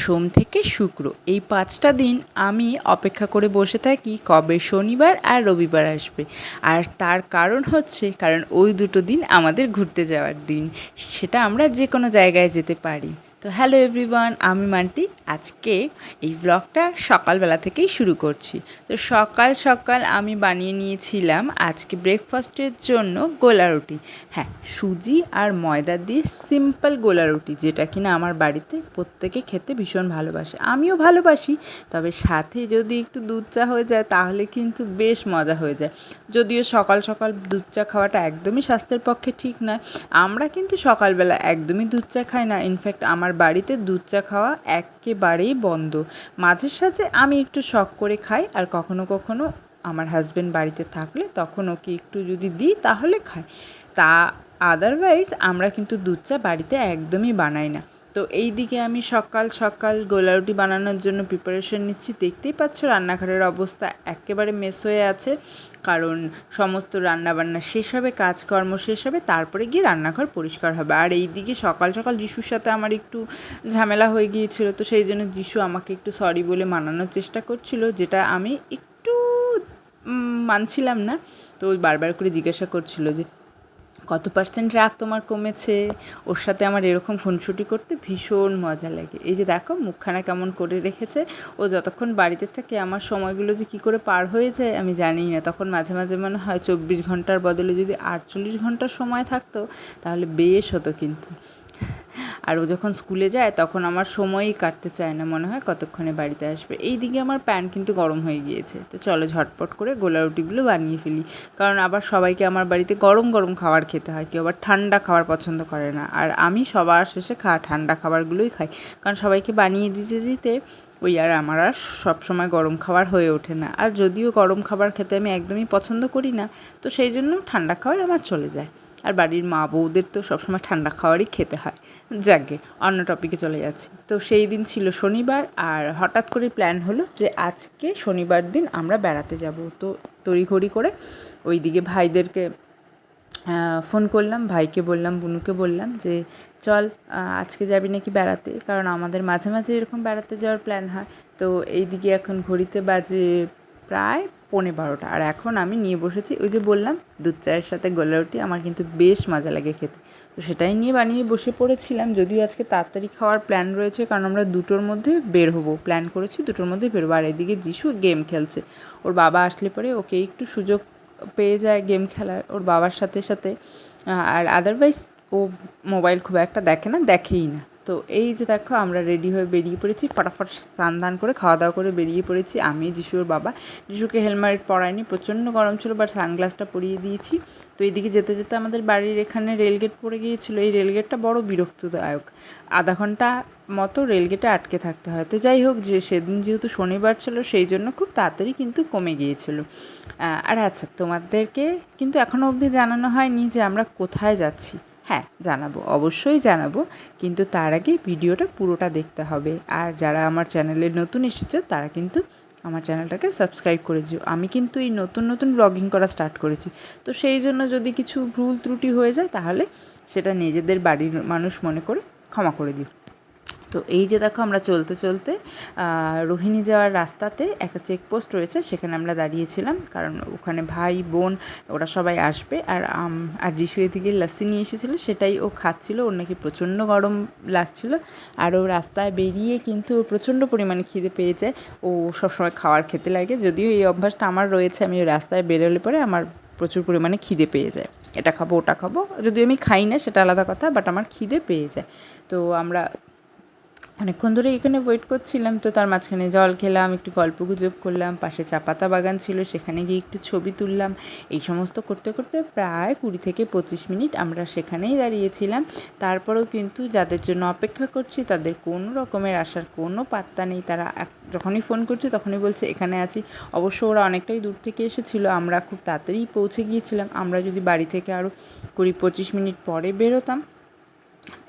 সোম থেকে শুক্র এই 5টা দিন আমি অপেক্ষা করে বসে থাকি কবে শনিবার আর রবিবার আসবে। আর তার কারণ হচ্ছে ওই দুটো দিন আমাদের ঘুরতে যাওয়ার দিন, সেটা আমরা যে কোনো জায়গায় যেতে পারি। তো হ্যালো এভরিওয়ান, আমি মান্টি। আজকে এই ব্লগটা সকালবেলা থেকেই শুরু করছি। তো সকাল সকাল আমি বানিয়ে নিয়েছিলাম আজকে ব্রেকফাস্টের জন্য গোলা রুটি। হ্যাঁ, সুজি আর ময়দা দিয়ে সিম্পল গোলা রুটি, যেটা কিনা আমার বাড়িতে প্রত্যেকে খেতে ভীষণ ভালোবাসে, আমিও ভালোবাসি। তবে সাথে যদি একটু দুধ চা হয়ে যায় তাহলে কিন্তু বেশ মজা হয়ে যায়। যদিও সকাল সকাল দুধ চা খাওয়াটা একদমই স্বাস্থ্যের পক্ষে ঠিক নয়, আমরা কিন্তু সকালবেলা একদমই দুধ চা খাই না। ইনফ্যাক্ট আমার বাড়িতে দুধ চা খাওয়া একেবারেই বন্ধ। মাঝে সাঝে আমি একটু শখ করে খাই, আর কখনো কখনো আমার হাজব্যান্ড বাড়িতে থাকলে তখন ওকে একটু যদি দিই তাহলে খাই। তা আদারওয়াইজ আমরা কিন্তু দুধ চা বাড়িতে একদমই বানাই না। তো এই দিকে আমি সকাল সকাল গোলা রুটি বানানোর জন্য প্রিপারেশন নিচ্ছি। দেখতেই পাচ্ছ রান্নাঘরের অবস্থা একেবারে মেস হয়ে আছে, কারণ সমস্ত রান্নাবান্না শেষ হবে, কাজকর্ম শেষ হবে, তারপরে গিয়ে রান্নাঘর পরিষ্কার হবে। আর এই দিকে সকাল সকাল যিশুর সাথে আমার একটু ঝামেলা হয়ে গিয়েছিল, তো সেই জন্য যিশু আমাকে একটু সরি বলে মানানোর চেষ্টা করছিল, যেটা আমি একটু মানছিলাম না। তো বারবার করে জিজ্ঞাসা করছিল যে কত পার্সেন্ট রাগ তোমার কমেছে। ওর সাথে আমার এরকম খুনসুটি করতে ভীষণ মজা লাগে। এই যে দেখো মুখখানা কেমন করে রেখেছে। ও যতক্ষণ বাড়িতে থাকে আমার সময়গুলো যে কী করে পার হয়ে যায় আমি জানিই না। তখন মাঝে মাঝে মনে হয় 24 ঘন্টার বদলে যদি 48 ঘন্টার সময় থাকতো তাহলে বেশ হতো কিন্তু। আর ও যখন স্কুলে যায় তখন আমার সময়ই কাটতে চায় না, মনে হয় কতক্ষণে বাড়িতে আসবে। এই দিকে আমার প্যান কিন্তু গরম হয়ে গিয়েছে, তো চলো ঝটপট করে গোলা রুটিগুলো বানিয়ে ফেলি। কারণ আবার সবাইকে আমার বাড়িতে গরম গরম খাবার খেতে হয়, কেউ আবার ঠান্ডা খাবার পছন্দ করে না। আর আমি সবার শেষে ঠান্ডা খাবারগুলোই খাই, কারণ সবাইকে বানিয়ে দিতে দিতে ওই আর আমার আর সবসময় গরম খাবার হয়ে ওঠে না। আর যদিও গরম খাবার খেতে আমি একদমই পছন্দ করি না, তো সেই জন্য ঠান্ডা খাবার আমার চলে যায়। আর বাড়ির মা বউদের তো সবসময় ঠান্ডা খাবারই খেতে হয়। যাকগে, অন্য টপিকে চলে যাচ্ছি। তো সেই দিন ছিল শনিবার, আর হঠাৎ করে প্ল্যান হলো যে আজকে শনিবার দিন আমরা বেড়াতে যাব। তো তড়িঘড়ি করে ওই দিকে ভাইদেরকে ফোন করলাম, ভাইকে বললাম, বুনুকে বললাম যে চল আজকে যাবি নাকি বেড়াতে, কারণ আমাদের মাঝে মাঝে এরকম বেড়াতে যাওয়ার প্ল্যান হয়। তো এই দিকে এখন ঘড়িতে বাজে প্রায় 11:15, আর এখন আমি নিয়ে বসেছি ওই যে বললাম দুধ চায়ের সাথে গোলা রুটি, আমার কিন্তু বেশ মজা লাগে খেতে। তো সেটাই নিয়ে বানিয়ে বসে পড়েছিলাম। যদিও আজকে তাড়াতাড়ি খাওয়ার প্ল্যান রয়েছে, কারণ আমরা 2টোর মধ্যে বের হবো, প্ল্যান করেছি 2টোর মধ্যে বেরোবো। আর এদিকে যিশু গেম খেলছে, ওর বাবা আসলে পরে ওকে একটু সুযোগ পেয়ে যায় গেম খেলার ওর বাবার সাথে সাথে। আর আদারওয়াইজ ও মোবাইল খুব একটা দেখে না, দেখেই না। তো এই যে দেখো আমরা রেডি হয়ে বেরিয়ে পড়েছি, ফটাফট স্নান দান করে খাওয়া দাওয়া করে বেরিয়ে পড়েছি। আমি, যিশু, ওর বাবা। যিশুকে হেলমেট পরাইনি, প্রচণ্ড গরম ছিল, বাট সানগ্লাসটা পরিয়ে দিয়েছি। তো এইদিকে যেতে যেতে আমাদের বাড়ির এখানে রেলগেট পড়ে গিয়েছিলো। এই রেলগেটটা বড় বিরক্তদায়ক, আধা ঘন্টা মতো রেলগেটে আটকে থাকতে হয়। তো যাই হোক, যে সেদিন যেহেতু শনিবার ছিল সেই জন্য খুব তাড়াতাড়ি কিন্তু কমে গিয়েছিল। আর আচ্ছা, তোমাদেরকে কিন্তু এখনও অবধি জানানো হয়নি যে আমরা কোথায় যাচ্ছি। হ্যাঁ, জানাবো, অবশ্যই জানাবো, কিন্তু তার আগে ভিডিওটা পুরোটা দেখতে হবে। আর যারা আমার চ্যানেলে নতুন এসেছে তারা কিন্তু আমার চ্যানেলটাকে সাবস্ক্রাইব করে দিও। আমি কিন্তু এই নতুন নতুন ব্লগিং করা স্টার্ট করেছি, তো সেই জন্য যদি কিছু ভুল ত্রুটি হয়ে যায় তাহলে সেটা নিজেদের বাড়ির মানুষ মনে করে ক্ষমা করে দিও। তো এই যে দেখো আমরা চলতে চলতে রোহিণী যাওয়ার রাস্তাতে একটা চেকপোস্ট রয়েছে, সেখানে আমরা দাঁড়িয়েছিলাম, কারণ ওখানে ভাই বোন ওরা সবাই আসবে। আর যিশু এদিকে লাস্সি নিয়ে এসেছিলো, সেটাই ও খাচ্ছিল। ওর নাকি প্রচণ্ড গরম লাগছিল, আর ও রাস্তায় বেরিয়ে কিন্তু প্রচণ্ড পরিমাণে খিদে পেয়ে যায়। ও সবসময় খাবার খেতে লাগে, যদিও এই অভ্যাসটা আমার রয়েছে, আমি ওই রাস্তায় বেরোলে পরে আমার প্রচুর পরিমাণে খিদে পেয়ে যায়, এটা খাবো ওটা খাবো, যদিও আমি খাই না সেটা আলাদা কথা, বাট আমার খিদে পেয়ে যায়। তো আমরা অনেকক্ষণ ধরে এখানে ওয়েট করছিলাম। তো তার মাঝখানে জল খেলাম, একটু গল্পগুজব করলাম, পাশে চা পাতা বাগান ছিল, সেখানে গিয়ে একটু ছবি তুললাম। এই সমস্ত করতে করতে প্রায় 20 থেকে 25 মিনিট আমরা সেখানেই দাঁড়িয়েছিলাম। তারপরেও কিন্তু যাদের জন্য অপেক্ষা করছি তাদের কোনো রকমের আসার কোনো পাত্তা নেই। তারা যখনই ফোন করছে তখনই বলছে এখানে আছি। অবশ্য ওরা অনেকটাই দূর থেকে এসেছিলো, আমরা খুব তাড়াতাড়ি পৌঁছে গিয়েছিলাম। আমরা যদি বাড়ি থেকে আরও 20-25 মিনিট পরে বেরোতাম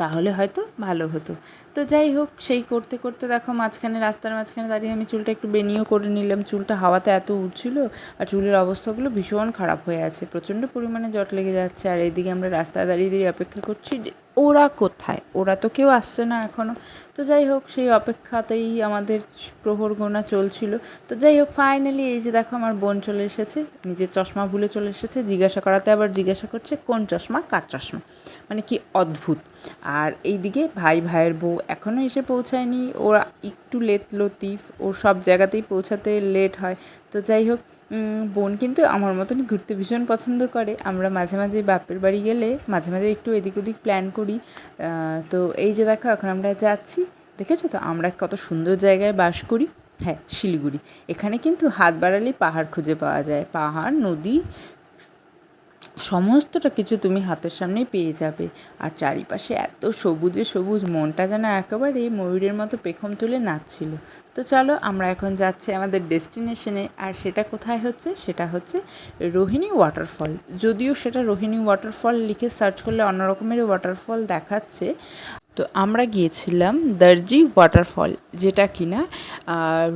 তাহলে হয়তো ভালো হতো। তো যাই হোক, সেই করতে করতে দেখো মাঝখানে, রাস্তার মাঝখানে দাঁড়িয়ে আমি চুলটা একটু বেনিও করে নিলাম। চুলটা হাওয়াতে এত উঠছিল, আর চুলের অবস্থাগুলো ভীষণ খারাপ হয়ে আছে, প্রচণ্ড পরিমাণে জট লেগে যাচ্ছে। আর এইদিকে আমরা রাস্তায় দাঁড়িয়ে দাঁড়িয়ে অপেক্ষা করছি যে ওরা কোথায়, ওরা তো কেউ আসছে না এখনও। তো যাই হোক, সেই অপেক্ষাতেই আমাদের প্রহর গোনা চলছিল। তো যাই হোক, ফাইনালি এই যে দেখো আমার বোন চলে এসেছে, নিজের চশমা ভুলে চলে এসেছে, জিজ্ঞাসা করাতে আবার জিজ্ঞাসা করছে কোন চশমা, কার চশমা, মানে কি অদ্ভুত। আর এইদিকে ভাইয়ের বউ এখনও এসে পৌঁছায়নি, ওরা একটু লতিফ, ওর সব জায়গাতেই পৌঁছাতে লেট হয়। তো যাই হোক, বোন কিন্তু আমার মতনই ঘুরতে ভীষণ পছন্দ করে। আমরা মাঝে মাঝে বাপের বাড়ি গেলে মাঝে মাঝে একটু এদিক ওদিক প্ল্যান করি। তো এই যে দেখো এখন আমরা যাচ্ছি, দেখেছো তো আমরা কত সুন্দর জায়গায় বাস করি। হ্যাঁ, শিলিগুড়ি। এখানে কিন্তু হাত বাড়ালেই পাহাড় খুঁজে পাওয়া যায়, পাহাড়, নদী, সমস্তটা কিছু তুমি হাতের সামনেই পেয়ে যাবে। আর চারিপাশে এত সবুজে সবুজ, মনটা যেন একেবারে ময়ূরের মতো পেখম তুলে নাচছিল। তো চলো, আমরা এখন যাচ্ছি আমাদের ডেস্টিনেশনে। আর সেটা কোথায় হচ্ছে, সেটা হচ্ছে রোহিণী ওয়াটারফল। যদিও সেটা রোহিণী ওয়াটারফল লিখে সার্চ করলে অন্য রকমেরই ওয়াটারফল দেখাচ্ছে। তো আমরা গিয়েছিলাম দর্জি ওয়াটারফল, যেটা কিনা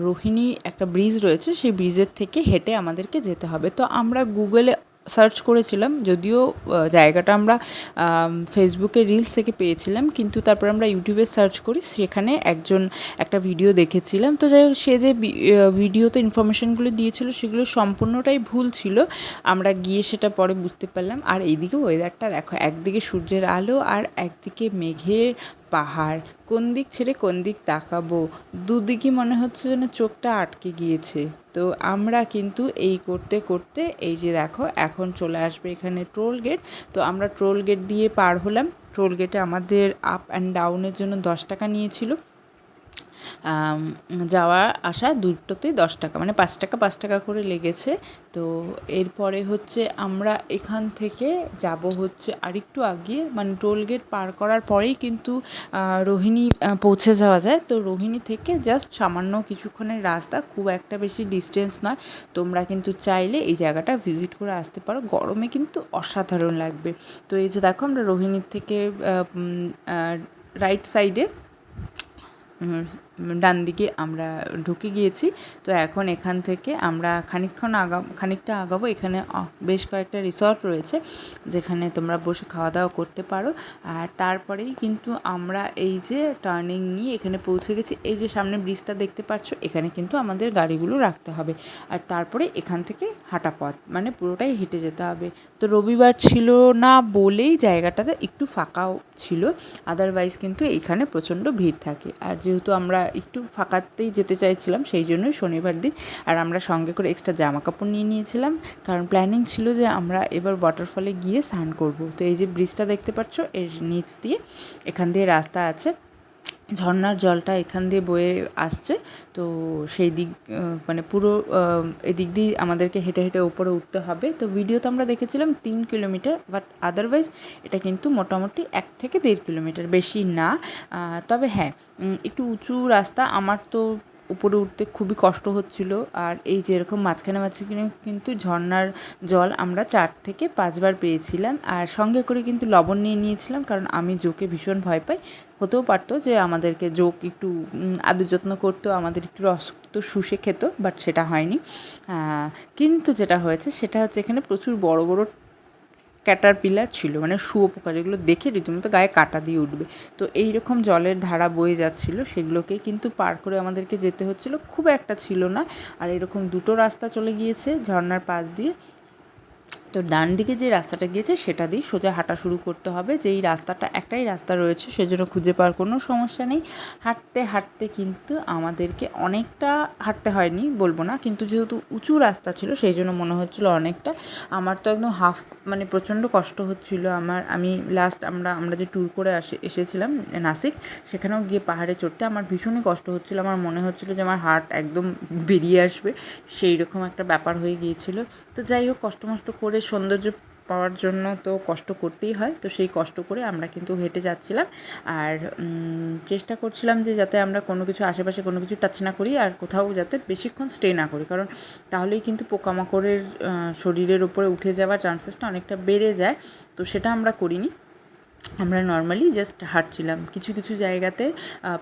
রোহিণী একটা ব্রিজ রয়েছে, সেই ব্রিজের থেকে হেঁটে আমাদেরকে যেতে হবে। তো আমরা গুগলে সার্চ করেছিলাম, যদিও জায়গাটা আমরা ফেসবুকে রিলস থেকে পেয়েছিলাম, কিন্তু তারপর আমরা ইউটিউবে সার্চ করি, সেখানে একটা ভিডিও দেখেছিলাম। তো যাই হোক, সে যে ভিডিওতে ইনফরমেশানগুলো দিয়েছিল সেগুলো সম্পূর্ণটাই ভুল ছিল, আমরা গিয়ে সেটা পরে বুঝতে পারলাম। আর এইদিকে ওয়েদারটা দেখো, একদিকে সূর্যের আলো আর একদিকে মেঘের পাহাড়, কোন দিক ছেড়ে কোন দিক তাকাবো, দুদিকই মনে হচ্ছে যেন চোখটা আটকে গিয়েছে। তো আমরা কিন্তু এই করতে করতে এই যে দেখো এখন চলে আসবে এখানে টোল গেট। তো আমরা টোল গেট দিয়ে পার হলাম। টোল গেটে আমাদের আপ অ্যান্ড ডাউনের জন্য 10 টাকা নিয়েছিল, যাওয়া আসা দুটোতেই 10 টাকা, মানে 5 টাকা করে লেগেছে। তো এরপরে হচ্ছে আমরা এখান থেকে যাব হচ্ছে আরেকটু আগিয়ে, মানে টোল গেট পার করার পরেই কিন্তু রোহিণী পৌঁছে যাওয়া যায়। তো রোহিণী থেকে জাস্ট সামান্য কিছুক্ষণের রাস্তা, খুব একটা বেশি ডিস্টেন্স নয়। তোমরা কিন্তু চাইলে এই জায়গাটা ভিজিট করে আসতে পারো, গরমে কিন্তু অসাধারণ লাগবে। তো এই যে দেখো, আমরা রোহিণীর থেকে রাইট সাইডে, ডান দিকে আমরা ঢুকে গিয়েছি। তো এখন এখান থেকে আমরা খানিকটা আগাবো। এখানে বেশ কয়েকটা রিসর্ট রয়েছে, যেখানে তোমরা বসে খাওয়া দাওয়া করতে পারো। আর তারপরেই কিন্তু আমরা এই যে টার্নিং নিয়ে এখানে পৌঁছে গেছি। এই যে সামনে ব্রিজটা দেখতে পাচ্ছ, এখানে কিন্তু আমাদের গাড়িগুলো রাখতে হবে। আর তারপরে এখান থেকে হাঁটা পথ, মানে পুরোটাই হেঁটে যেতে হবে। তো রবিবার ছিল না বলেই জায়গাটাতে একটু ফাঁকাও ছিল, আদারওয়াইজ কিন্তু এইখানে প্রচণ্ড ভিড় থাকে। আর যেহেতু আমরা একটু ফাঁকাতেই যেতে চাইছিলাম, সেই জন্যই শনিবার দিন। আর আমরা সঙ্গে করে এক্সট্রা জামা কাপড় নিয়ে নিয়েছিলাম, কারণ প্ল্যানিং ছিল যে আমরা এবার ওয়াটারফলে গিয়ে স্নান করব। তো এই যে ব্রিজটা দেখতে পাচ্ছ, এর নিচ দিয়ে এখান দিয়ে রাস্তা আছে, ঝর্নার জলটা এখান দিয়ে বয়ে আসছে। তো সেই দিক, মানে পুরো এদিক দিয়ে আমাদেরকে হেঁটে হেঁটে উপরে উঠতে হবে। তো ভিডিওতে আমরা দেখেছিলাম 3 কিলোমিটার, বাট আদারওয়াইজ এটা কিন্তু মোটামুটি 1 থেকে 1.5 কিলোমিটার, বেশি না। তবে হ্যাঁ, একটু উঁচু রাস্তা, আমার তো উপরে উঠতে খুবই কষ্ট হচ্ছিল। আর এই যে এরকম মাঝখানে মাঝখানে কিন্তু ঝর্নার জল আমরা 4 থেকে 5 বার পেয়েছিলাম। আর সঙ্গে করে কিন্তু লবণ নিয়ে নিয়েছিলাম, কারণ আমি জোকে ভীষণ ভয় পাই। হতেও পারতো যে আমাদেরকে জোক একটু আদর যত্ন করতো, আমাদের একটু রক্ত শুষে খেত, বাট সেটা হয়নি। কিন্তু যেটা হয়েছে সেটা হচ্ছে, এখানে প্রচুর বড় বড় ক্যাটারপিলার ছিল, মানে শুঁয়োপোকা, যেগুলো দেখে রীতিমতো গায়ে কাঁটা দিয়ে উঠবে। তো এই রকম জলের ধারা বয়ে যাচ্ছিলো, সেগুলোকেই কিন্তু পার করে আমাদেরকে যেতে হচ্ছিলো, খুব একটা ছিল না। আর এরকম দুটো রাস্তা চলে গিয়েছে ঝর্নার পাশ দিয়ে। তো ডান দিকে যে রাস্তাটা গিয়েছে সেটা দিয়ে সোজা হাঁটা শুরু করতে হবে। যেই রাস্তাটা, একটাই রাস্তা রয়েছে, সেজন্য খুঁজে পাওয়ার কোনো সমস্যা নেই। হাঁটতে হাঁটতে কিন্তু আমাদেরকে অনেকটা হাঁটতে হয়নি বলবো না, কিন্তু যেহেতু উঁচু রাস্তা ছিল সেই জন্য মনে হচ্ছিলো অনেকটা। আমার তো একদম মানে প্রচণ্ড কষ্ট হচ্ছিলো আমি লাস্ট আমরা যে ট্যুর করে এসেছিলাম নাসিক, সেখানেও গিয়ে পাহাড়ে চড়তে আমার ভীষণই কষ্ট হচ্ছিলো। আমার মনে হচ্ছিলো যে আমার হার্ট একদম বেরিয়ে আসবে, সেই রকম একটা ব্যাপার হয়ে গিয়েছিলো। তো যাই হোক, কষ্ট করে সৌন্দর্য পাওয়ার জন্য তো কষ্ট করতেই হয়। তো সেই কষ্ট করে আমরা কিন্তু হেঁটে যাচ্ছিলাম। আর চেষ্টা করছিলাম যে যাতে আমরা কোনো কিছু আশেপাশে কোনো কিছু টাচ না করি, আর কোথাও যাতে বেশিক্ষণ স্টে না করি, কারণ তাহলেই কিন্তু পোকামাকড়ের শরীরের উপরে উঠে যাওয়ার চান্সেসটা অনেকটা বেড়ে যায়। তো সেটা আমরা করিনি। আমরা নর্মালি জাস্ট হাঁটছিলাম। কিছু কিছু জায়গাতে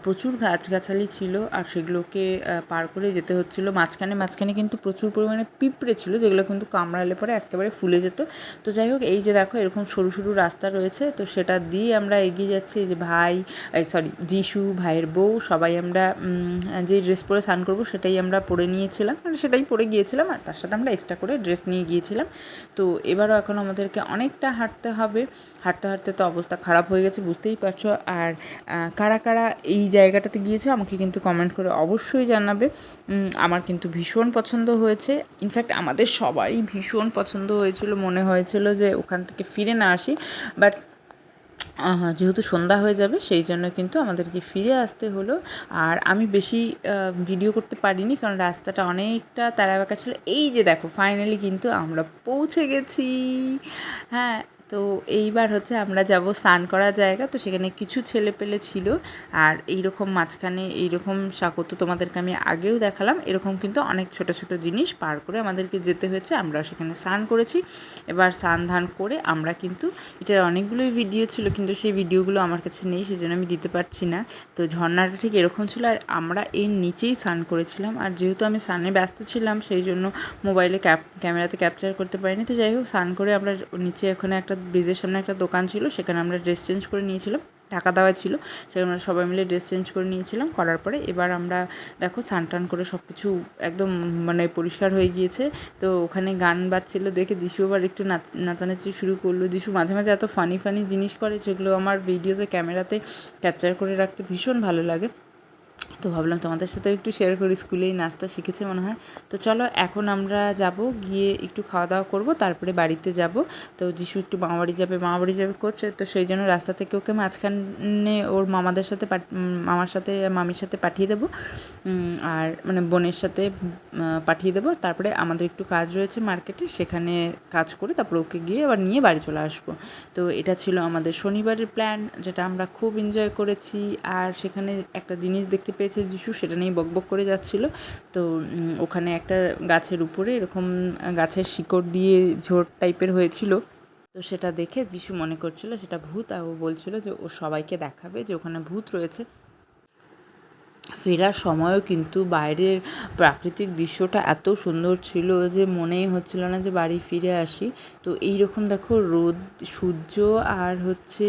প্রচুর গাছগাছালি ছিল আর সেগুলোকে পার করে যেতে হচ্ছিলো। মাঝখানে মাঝখানে কিন্তু প্রচুর পরিমাণে পিঁপড়ে ছিল, যেগুলো কিন্তু কামড়ালে পরে একেবারে ফুলে যেত। তো যাই হোক, এই যে দেখো এরকম সরু সরু রাস্তা রয়েছে, তো সেটা দিয়ে আমরা এগিয়ে যাচ্ছি। এই যে যিশু, ভাইয়ের বউ, সবাই আমরা যে ড্রেস পরে স্নান করবো সেটাই আমরা পরে নিয়েছিলাম, মানে সেটাই পরে গিয়েছিলাম, আর তার সাথে আমরা এক্সট্রা করে ড্রেস নিয়ে গিয়েছিলাম। তো এবারও এখন আমাদেরকে অনেকটা হাঁটতে হবে। হাঁটতে হাঁটতে তো অবস্থা খারাপ হয়ে গেছে, বুঝতেই পারছো। আর কারা কারা এই জায়গাটাতে গিয়েছে আমাকে কিন্তু কমেন্ট করে অবশ্যই জানাবে। আমার কিন্তু ভীষণ পছন্দ হয়েছে। ইনফ্যাক্ট আমাদের সবারই ভীষণ পছন্দ হয়েছিল, মনে হয়েছিল যে ওখান থেকে ফিরে না আসি, বাট যেহেতু সন্ধ্যা হয়ে যাবে সেই জন্য কিন্তু আমাদেরকে ফিরে আসতে হলো। আর আমি বেশি ভিডিও করতে পারিনি, কারণ রাস্তাটা অনেকটা তারাবাঁকা ছিল। এই যে দেখো ফাইনালি কিন্তু আমরা পৌঁছে গেছি। হ্যাঁ, তো এইবার হচ্ছে আমরা যাব স্নান করার জায়গা। তো সেখানে কিছু ছেলেপেলে ছিল, আর এইরকম মাঝখানে এইরকম সাঁকো তো তোমাদেরকে আমি আগেও দেখালাম। এরকম কিন্তু অনেক ছোট ছোট জিনিস পার করে আমাদেরকে যেতে হয়েছে। আমরা সেখানে স্নান করেছি। এবার স্নান ধান করে আমরা কিন্তু, এটার অনেকগুলোই ভিডিও ছিল কিন্তু সেই ভিডিওগুলো আমার কাছে নেই, সেজন্য আমি দিতে পারছি না। তো ঝর্ণাটা ঠিক এরকম ছিল, আর আমরা এর নিচেই স্নান করেছিলাম। আর যেহেতু আমি স্নানে ব্যস্ত ছিলাম সেই জন্য মোবাইলে ক্যামেরাতে ক্যাপচার করতে পারিনি। তো যাই হোক, স্নান করে আমরা নিচে ওখানে একটা ব্রিজের সামনে একটা দোকান ছিল, সেখানে আমরা ড্রেস চেঞ্জ করে নিয়েছিলাম, ঢাকা দেওয়া ছিল। সেখানে আমরা সবাই মিলে ড্রেস চেঞ্জ করে নিয়েছিলাম। করার পরে এবার আমরা দেখো স্নান টান করে সব কিছু একদম মানে পরিষ্কার হয়ে গিয়েছে। তো ওখানে গান বাজছিল দেখে যিশু আবার একটু নাচানাচি শুরু করলো। যিশু মাঝে মাঝে এত ফানি ফানি জিনিস করে, যেগুলো আমার ভিডিওতে ক্যামেরাতে ক্যাপচার করে রাখতে ভীষণ ভালো লাগে। তো ভাবলাম তোমাদের সাথে একটু শেয়ার করি। স্কুলেই নাচটা শিখেছে মনে হয়। তো চলো এখন আমরা যাব, গিয়ে একটু খাওয়া দাওয়া করব, তারপরে বাড়িতে যাব। তো যিশু একটু মামাবাড়ি যাবে করছে, তো সেই জন্য রাস্তা থেকে ওকে মাঝখানে ওর মামাদের সাথে মামার সাথে মামির সাথে পাঠিয়ে দেবো, আর মানে বোনের সাথে পাঠিয়ে দেবো। তারপরে আমাদের একটু কাজ রয়েছে মার্কেটে, সেখানে কাজ করে তারপরে ওকে গিয়ে আবার নিয়ে বাড়ি চলে আসবো। তো এটা ছিল আমাদের শনিবারের প্ল্যান, যেটা আমরা খুব এনজয় করেছি। আর সেখানে একটা জিনিস দেখতে পেয়েছে যিশু, সেটা নিয়ে বকবক করে যাচ্ছিলো। তো ওখানে একটা গাছের উপরে এরকম গাছের শিকড় দিয়ে ঝোড় টাইপের হয়েছিল। তো সেটা দেখে যিশু মনে করছিল সেটা ভূত, আর ও বলছিল যে ও সবাইকে দেখাবে যে ওখানে ভূত রয়েছে। ফেরার সময়ও কিন্তু বাইরের প্রাকৃতিক দৃশ্যটা এত সুন্দর ছিল যে মনেই হচ্ছিল না যে বাড়ি ফিরে আসি। তো এই রকম দেখো রোদ, সূর্য আর হচ্ছে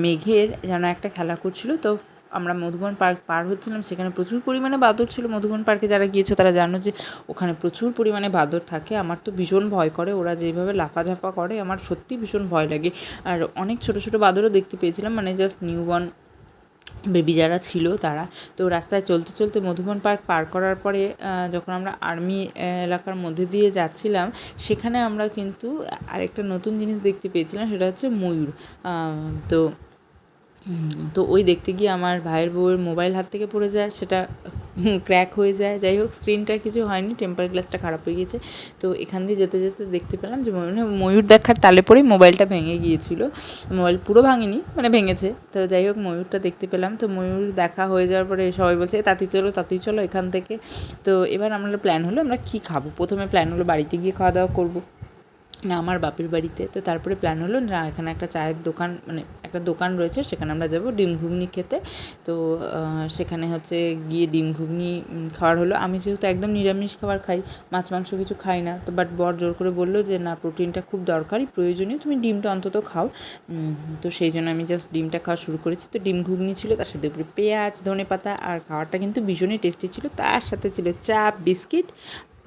মেঘের যেন একটা খেলা করছিল। তো আমরা মধুবন পার্ক পার হচ্ছিলাম, সেখানে প্রচুর পরিমাণে বাদর ছিল। মধুবন পার্কে যারা গিয়েছো তারা জানো যে ওখানে প্রচুর পরিমাণে বাদর থাকে। আমার তো ভীষণ ভয় করে, ওরা যেভাবে লাফাঝাফা করে আমার সত্যি ভীষণ ভয় লাগে। আর অনেক ছোটো ছোটো বাদরও দেখতে পেয়েছিলাম, মানে জাস্ট নিউবর্ন বেবি যারা ছিল তারা। তো রাস্তায় চলতে চলতে মধুবন পার্ক পার করার পরে যখন আমরা আর্মি এলাকার মধ্যে দিয়ে যাচ্ছিলাম, সেখানে আমরা কিন্তু আরেকটা নতুন জিনিস দেখতে পেয়েছিলাম, সেটা হচ্ছে ময়ূর। তো তো ওই দেখতে গিয়ে আমার ভাইয়ের বউয়ের মোবাইল হাত থেকে পড়ে যায়, সেটা ক্র্যাক হয়ে যায়। যাই হোক, স্ক্রিনটার কিছু হয়নি, টেম্পার গ্লাসটা খারাপ হয়ে গিয়েছে। তো এখান দিয়ে যেতে যেতে দেখতে পেলাম যে ময়ূর দেখার তালে পরেই মোবাইলটা ভেঙে গিয়েছিল। মোবাইল পুরো ভাঙেনি, মানে ভেঙেছে। তো যাই হোক, ময়ূরটা দেখতে পেলাম। তো ময়ূর দেখা হয়ে যাওয়ার পরে সবাই বলছে তাতেই চলো এখান থেকে। তো এবার আমরা প্ল্যান হলো আমরা কী খাবো। প্রথমে প্ল্যান হলো বাড়িতে গিয়ে খাওয়া দাওয়া করবো, না আমার বাপের বাড়িতে। তো তারপরে প্ল্যান হলো না, এখানে একটা চায়ের দোকান, মানে একটা দোকান রয়েছে, সেখানে আমরা যাব ডিম ঘুগনি খেতে। তো সেখানে হচ্ছে গিয়ে ডিম ঘুগনি খাওয়ার হলো। আমি যেহেতু একদম নিরামিষ খাবার খাই, মাছ মাংস কিছু খাই না, তো বাট বর জোর করে বললো যে না, প্রোটিনটা খুব দরকারি, প্রয়োজনীয়, তুমি ডিমটা অন্তত খাও। তো সেই জন্য আমি জাস্ট ডিমটা খাওয়া শুরু করেছি। তো ডিম ঘুগনি ছিল, তার সাথে উপরে পেঁয়াজ, ধনেপাতা, আর খাওয়ারটা কিন্তু ভীষণই টেস্টি ছিল। তার সাথে ছিল চা, বিস্কিট।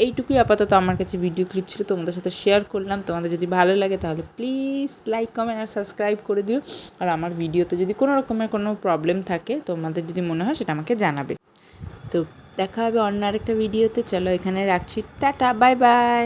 এইটুকুই আপাতত আমার কাছে ভিডিও ক্লিপ ছিল, তোমাদের সাথে শেয়ার করলাম। তোমাদের যদি ভালো লাগে তাহলে প্লিজ লাইক, কমেন্ট আর সাবস্ক্রাইব করে দিও। আর আমার ভিডিওতে যদি কোনো রকমের কোনো প্রবলেম থাকে, তোমাদের যদি মনে হয় সেটা আমাকে জানাবে। তো দেখা হবে অন্য আরেকটা ভিডিওতে। চলো এখানে রাখছি, টাটা, বাই বাই।